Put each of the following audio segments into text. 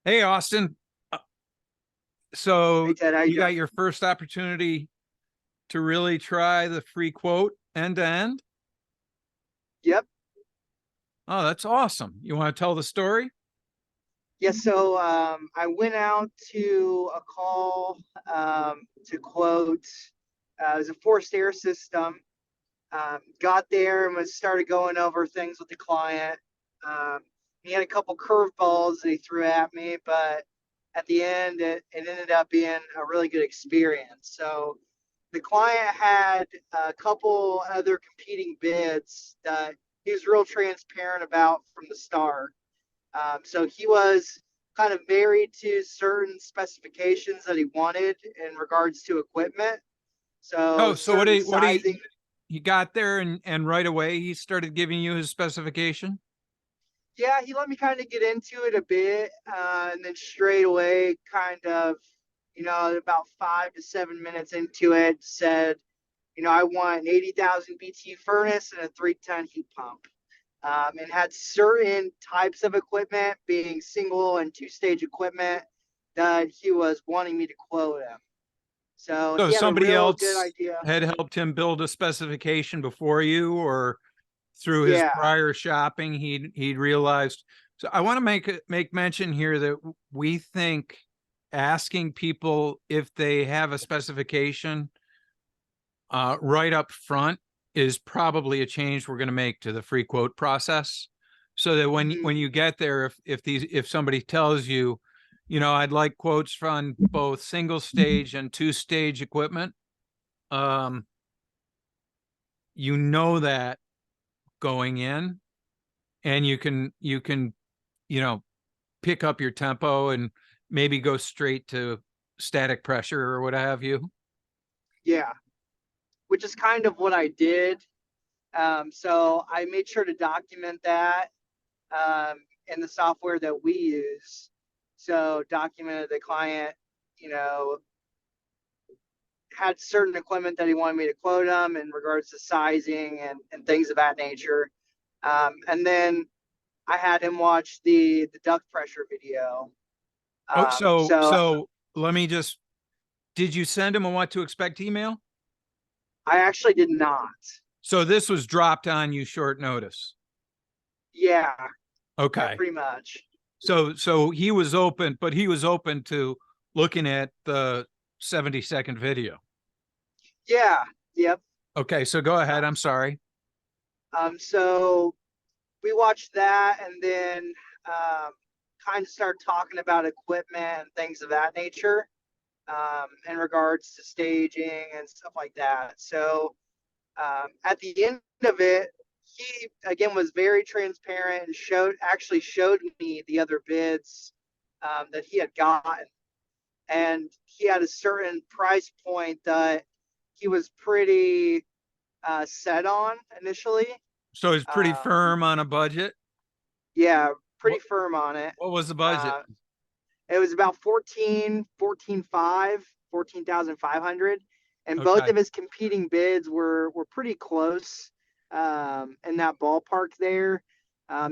Hey, Austin. So Hey Ted, how you you doing? got your first opportunity to really try the free quote end to end? Yep. Oh, that's awesome. You want to tell the story? Yeah, so I went out to a call to quote. It was a forced air system. Got there and was started going over things with the client. Um, he had a couple curveballs that he threw at me, but at the end, it ended up being a really good experience. So the client had a couple other competing bids that he was real transparent about from the start. So he was kind of married to certain specifications that he wanted in regards to equipment. So Oh, so certain what sizing. he got there and right away he started giving you his specification? Yeah, he let me kind of get into it a bit, and then straight away, kind of, about 5 to 7 minutes into it, said, I want an 80,000 BT furnace and a 3-ton heat pump. And had certain types of equipment, being single and two-stage equipment, that he was wanting me to quote him. So So he had a somebody real good else idea. had helped him build a specification before you, or through his Yeah. prior shopping he'd realized. So I want to make mention here that we think asking people if they have a specification right up front is probably a change we're going to make to the free quote process, so that when Mhm. you get there, if somebody tells you, I'd like quotes from both single stage and two stage equipment, um, that going in, and you can you know pick up your tempo and maybe go straight to static pressure or what have you. Yeah, which is kind of what I did. So I made sure to document that in the software that we use. So documented the client, you know, had certain equipment that he wanted me to quote him in regards to sizing and things of that nature. And then I had him watch the duct pressure video. Oh, Um, so so so let me just, did you send him a what to expect email? I actually did not. So this was dropped on you short notice. Yeah, yeah, Okay. pretty much. So he was open, but he was open to looking at the 70-second video. Yeah, yep. Okay, so go ahead. I'm sorry. So we watched that and then um, kind of started talking about equipment and things of that nature in regards to staging and stuff like that. So at the end of it, he again was very transparent and showed me the other bids that he had gotten, and he had a certain price point that he was pretty set on initially. So he's pretty Um, firm on a budget. yeah, pretty What firm on it. what was the budget? Uh, it was about 14,500, and both Okay. of his competing bids were pretty close in that ballpark there.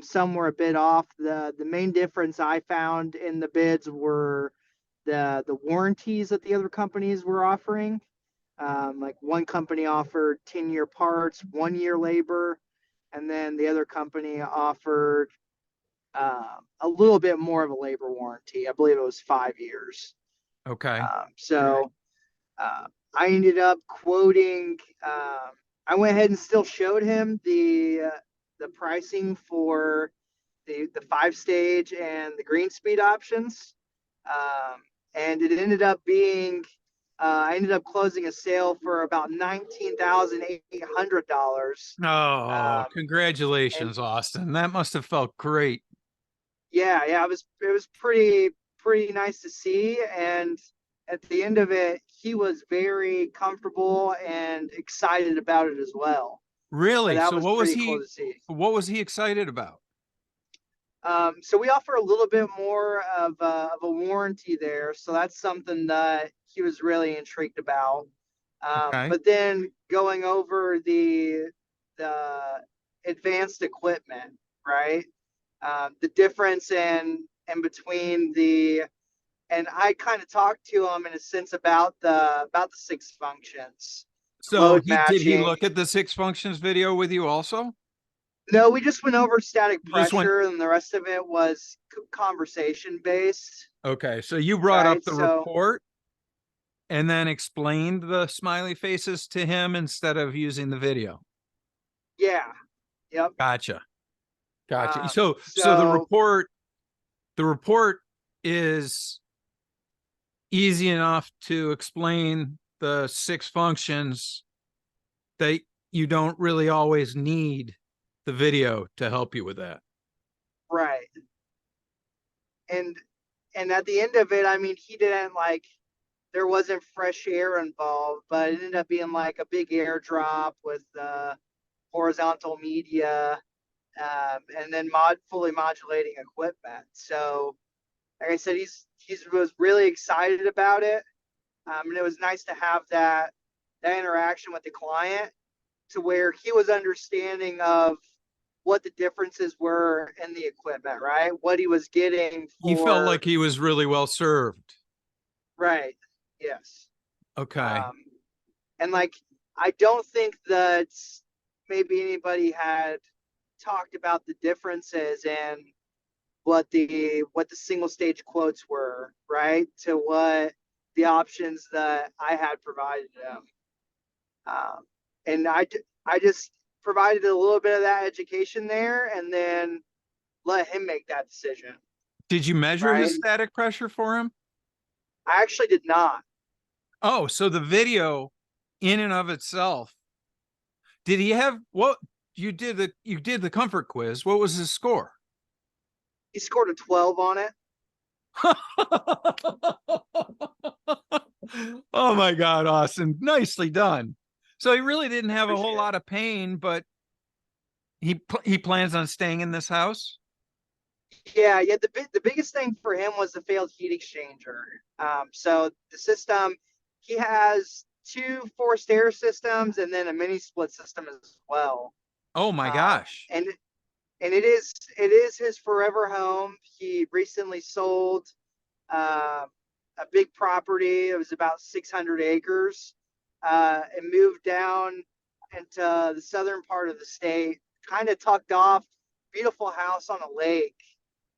Some were a bit off. The main difference I found in the bids were the warranties that the other companies were offering. Like one company offered 10-year parts, 1 year labor, and then the other company offered a little bit more of a labor warranty. I believe it was 5 years. Okay. So uh, I ended up quoting. I went ahead and still showed him the pricing for the 5 stage and the green speed options, and it ended up being. I ended up closing a sale for about $19,800. Oh, And congratulations, Austin. That must have felt great. yeah, it was pretty nice to see. And at the end of it, he was very comfortable and excited about it as well. So Really? that So was pretty cool to see. what was he excited about? So we offer a little bit more of a warranty there, so that's something that he was really intrigued about. Okay. But then going over the advanced equipment, right? The difference in in between and I kind of talked to him in a sense about the 6 functions, So load did he matching. look at the 6 functions video with you also? No, we just went over static You just went, pressure, and the rest of it was conversation based, okay. So you brought up right? the So report and then explained the smiley faces to him instead of using the video. yeah, yep. Gotcha. Gotcha. Um, So so the report is easy enough to explain the 6 functions that you don't really always need the video to help you with that. right, and at the end of it, I mean, he didn't like there wasn't fresh air involved, but it ended up being like a big airdrop with horizontal media, and then fully modulating equipment. So, like I said, he's was really excited about it, and it was nice to have that interaction with the client to where he was understanding of what the differences were in the equipment, right? What he was getting He felt for, like he was really well served. right? Yes. Okay. Um, and like, I don't think that maybe anybody had talked about the differences in what the single stage quotes were, right? To what the options that I had provided them. And I just provided a little bit of that education there and then let him make that decision, Did you measure right? his static pressure for him? I actually did not. Oh, so the video in and of itself, did he have what you did the comfort quiz. What was his score? He scored a 12 on it. Oh my God, Austin. Nicely done. So he really didn't have a whole Appreciate it. lot of pain, but he plans on staying in this house. Yeah. The biggest thing for him was the failed heat exchanger. So the system, he has two forced air systems and then a mini split system as well. Oh my Um, gosh. and it is his forever home. He recently sold uh, a big property. It was about 600 acres, and moved down into the southern part of the state, kind of tucked off. Beautiful house on a lake.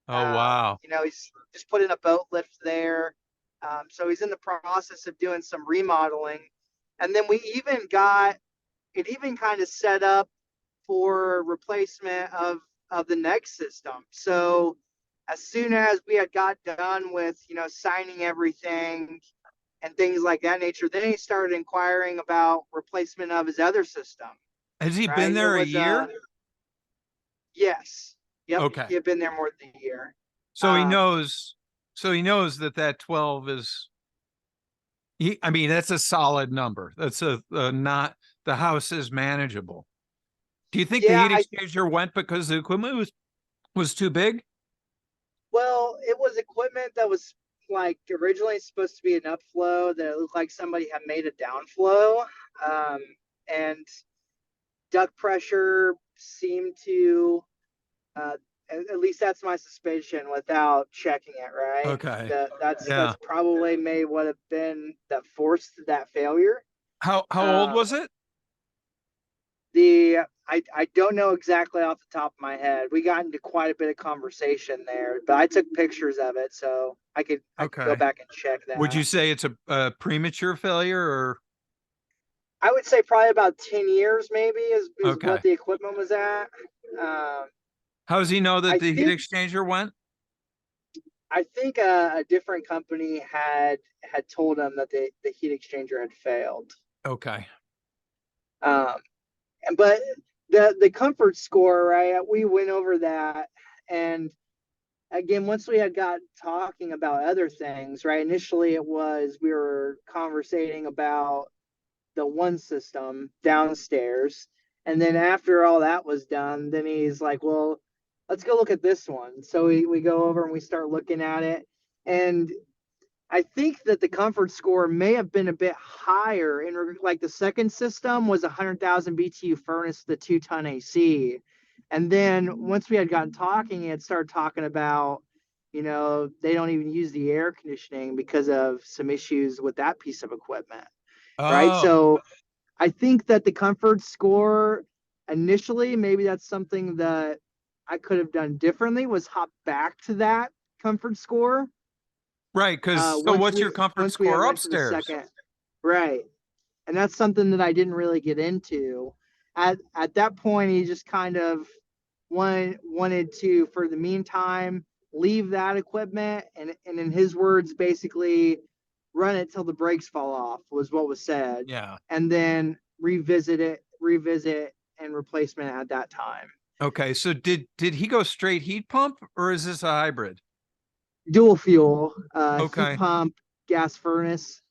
Oh wow. He's just put in a boat lift there. So he's in the process of doing some remodeling. And then we even got it even kind of set up for replacement of the next system. So as soon as we had got done with, signing everything and things like that nature, then he started inquiring about replacement of his other system, Has he been right? It there a was year? yes. Yep, Okay. he had been there more than a year. So he Um, knows so he knows that 12 is I mean, that's a solid number. That's a not the house is manageable. Do you think the yeah, heat exchanger went because the equipment was too big? it was equipment that was like originally supposed to be an upflow that it looked like somebody had made a downflow. Um, and duct pressure seemed to, uh, at least that's my suspicion without checking it, right? Okay. That's Yeah. probably may what have been that forced that failure. How old Um, was it? I don't know exactly off the top of my head. We got into quite a bit of conversation there, but I took pictures of it, so I could go Okay. back and check Would you that. say it's a premature failure or I would say probably about 10 years, maybe is what okay? the equipment was at. Um, How does he know that I the heat think exchanger went? I think a different company had told him that the heat exchanger had failed. Okay. Um, but the comfort score, right? We went over that, and again, once we had got talking about other things, right? Initially, it was we were conversating about the one system downstairs, and then after all that was done, then he's like, "Well, let's go look at this one." So we go over and we start looking at it, and I think that the comfort score may have been a bit higher in like the second system was 100,000 BTU furnace, the 2-ton AC. And then once we had gotten talking, it started talking about you know, they don't even use the air conditioning because of some issues with that piece of equipment, right? Oh, So I think that the comfort score initially, maybe that's something that I could have done differently, was hop back to that comfort score. right. Because so what's your comfort Once we had score went to the upstairs? second, right? And that's something that I didn't really get into. At that point, he just kind of wanted to, for the meantime, leave that equipment and in his words, basically run it till the brakes fall off was what was said, Yeah. and then revisit and replacement at that time. Okay. So did he go straight heat pump or is this a hybrid? Dual fuel, heat Okay. pump, gas furnace.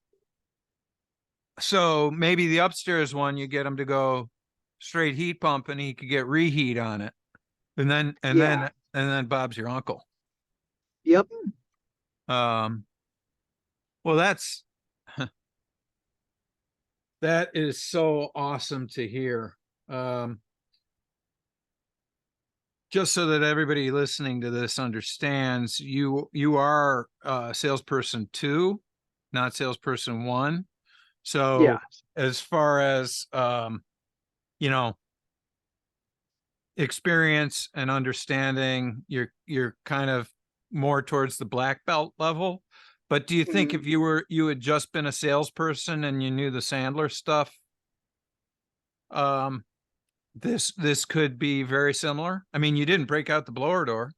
So maybe the upstairs one, you get him to go straight heat pump and he could get reheat on it. And then, Yeah. and then Bob's your uncle. Yep. Um, well, that is so awesome to hear. Um, just so that everybody listening to this understands, you are salesperson 2, not salesperson 1. Yeah. So as far as you know, experience and understanding, you're kind of more towards the black belt level. But do you think Mhm. if you had just been a salesperson and you knew the Sandler stuff, um, this could be very similar? I mean, you didn't break out the blower door.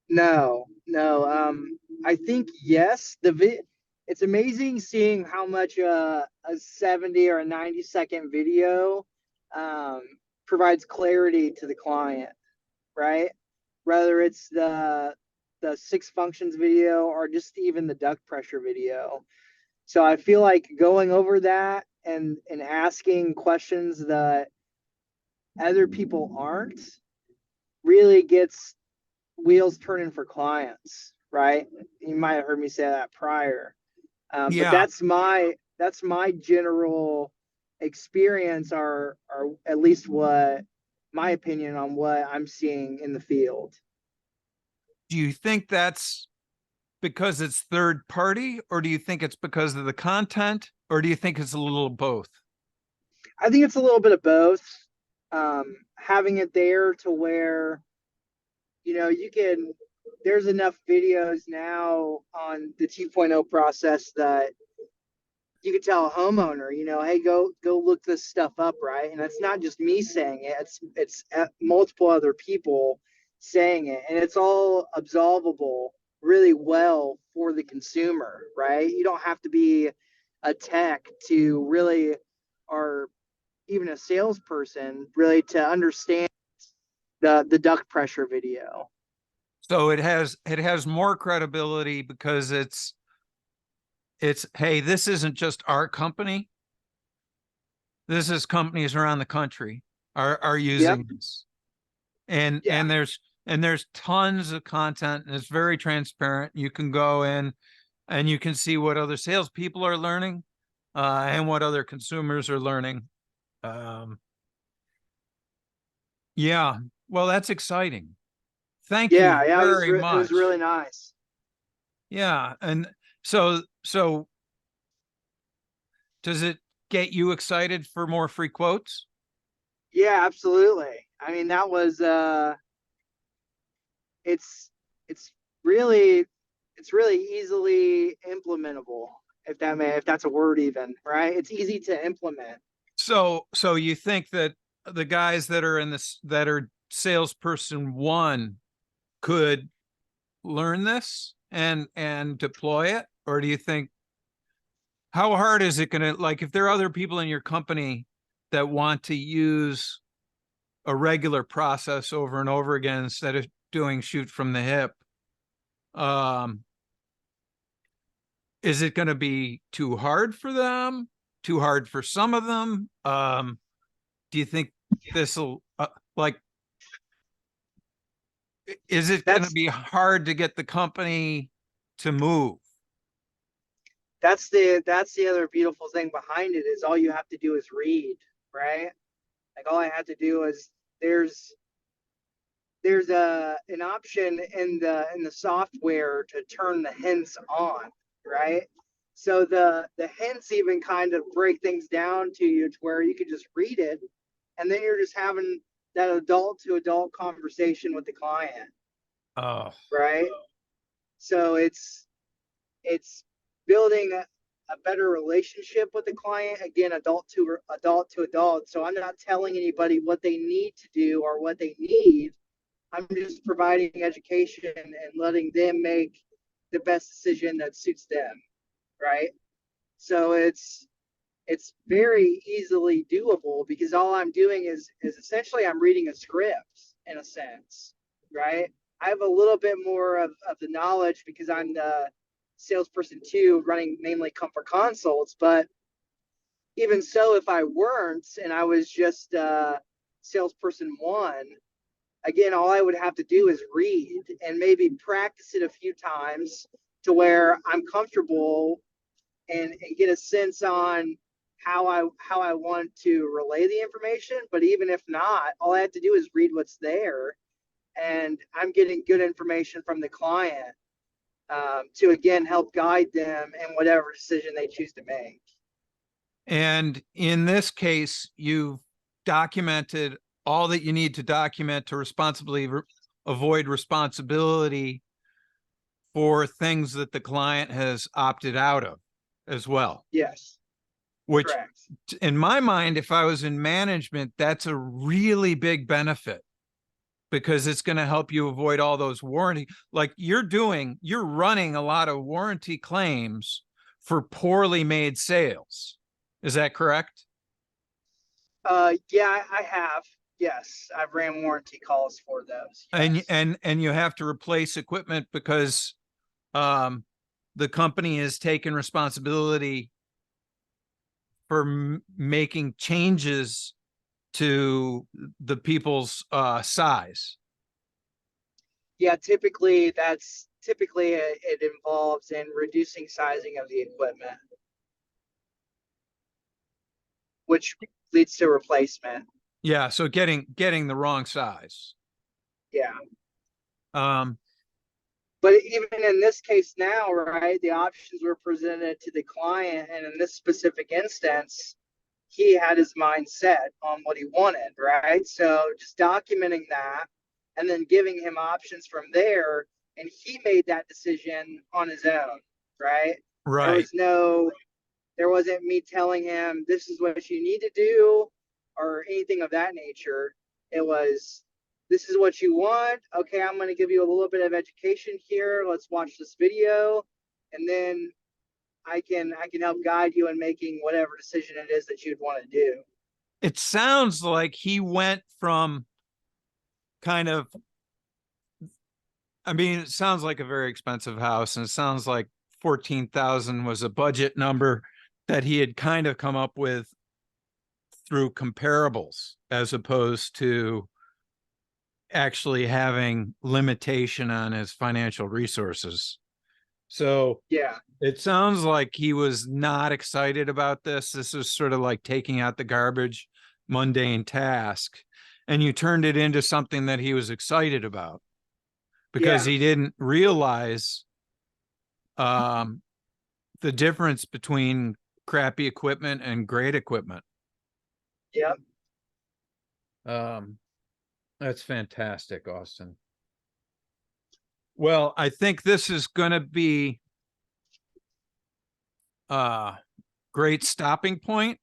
No, no. I think yes. It's amazing seeing how much a 70 or a 90-second video um, provides clarity to the client, right? Whether it's the 6 functions video or just even the duct pressure video. So I feel like going over that and asking questions that other people aren't really gets wheels turning for clients, right? You might have heard me say that prior, but Yeah. that's my general experience, or at least what my opinion on what I'm seeing in the field. Do you think that's because it's third party, or do you think it's because of the content, or do you think it's a little of both? I think it's a little bit of both. Having it there to where you can. There's enough videos now on the 2.0 process that you could tell a homeowner, hey, go look this stuff up, right? And it's not just me saying it; it's multiple other people saying it, and it's all absolvable really well for the consumer, right? You don't have to be a tech to really, or even a salesperson, really to understand the duct pressure video. So it has more credibility because it's hey, this isn't just our company. This is companies around the country are Yep. using this. And Yeah. there's tons of content and it's very transparent. You can go in and you can see what other salespeople are learning, and what other consumers are learning. Um, yeah, well, that's exciting. Thank you Yeah. Yeah. very It was much. really nice. Yeah, and so does it get you excited for more free quotes? Yeah, absolutely. I mean, that was it's it's really it's really easily implementable, if that's a word even, right? It's easy to implement. So you think that the guys that are in this that are salesperson 1 could learn this and deploy it, or do you think how hard is it going to, like, if there are other people in your company that want to use a regular process over and over again instead of doing shoot from the hip, um is it going to be too hard for them, too hard for some of them? Do you think this will, like, is it going to That's be hard to get the company to move? that's the other beautiful thing behind it is all you have to do is read, right? Like all I had to do is there's there's an option in the software to turn the hints on, right? So the hints even kind of break things down to you to where you can just read it, and then you're just having that adult to adult conversation with the client, Oh, right? So it's building a better relationship with the client, again, adult to adult. So I'm not telling anybody what they need to do or what they need. I'm just providing education and letting them make the best decision that suits them, right? So it's very easily doable because all I'm doing is essentially I'm reading a script in a sense, right? I have a little bit more of the knowledge because I'm the salesperson too, running mainly comfort consults. But even so, if I weren't and I was just salesperson one, again, all I would have to do is read and maybe practice it a few times to where I'm comfortable and get a sense on how I want to relay the information. But even if not, all I have to do is read what's there, and I'm getting good information from the client to again help guide them in whatever decision they choose to make. and in this case, you've documented all that you need to document to responsibly avoid responsibility for things that the client has opted out of as well, Yes, which correct. in my mind, if I was in management, that's a really big benefit because it's going to help you avoid all those warranty. Like you're running a lot of warranty claims for poorly made sales. Is that correct? Yeah, I have. Yes, I've ran warranty calls for those. And Yes. you have to replace equipment because um, the company has taken responsibility for making changes to the people's size. Yeah, typically it involves in reducing sizing of the equipment, which leads to replacement. Yeah, so getting the wrong size. Yeah. Um, But even in this case now, right, the options were presented to the client, and in this specific instance, he had his mind set on what he wanted, right? So just documenting that and then giving him options from there, and he made that decision on his own, right? There right. was no There wasn't me telling him this is what you need to do or anything of that nature. It was this is what you want. Okay, I'm going to give you a little bit of education here. Let's watch this video, and then I can help guide you in making whatever decision it is that you'd want to do. It sounds like he went from kind of, I mean, it sounds like a very expensive house, and it sounds like 14,000 was a budget number that he had kind of come up with through comparables as opposed to actually having limitation on his financial resources. So Yeah, it sounds like he was not excited about this. This is sort of like taking out the garbage, mundane task, and you turned it into something that he was excited about because yeah, he didn't realize um, the difference between crappy equipment and great equipment. yeah. Um, that's fantastic, Austin. Well, I think this is going to be a great stopping point.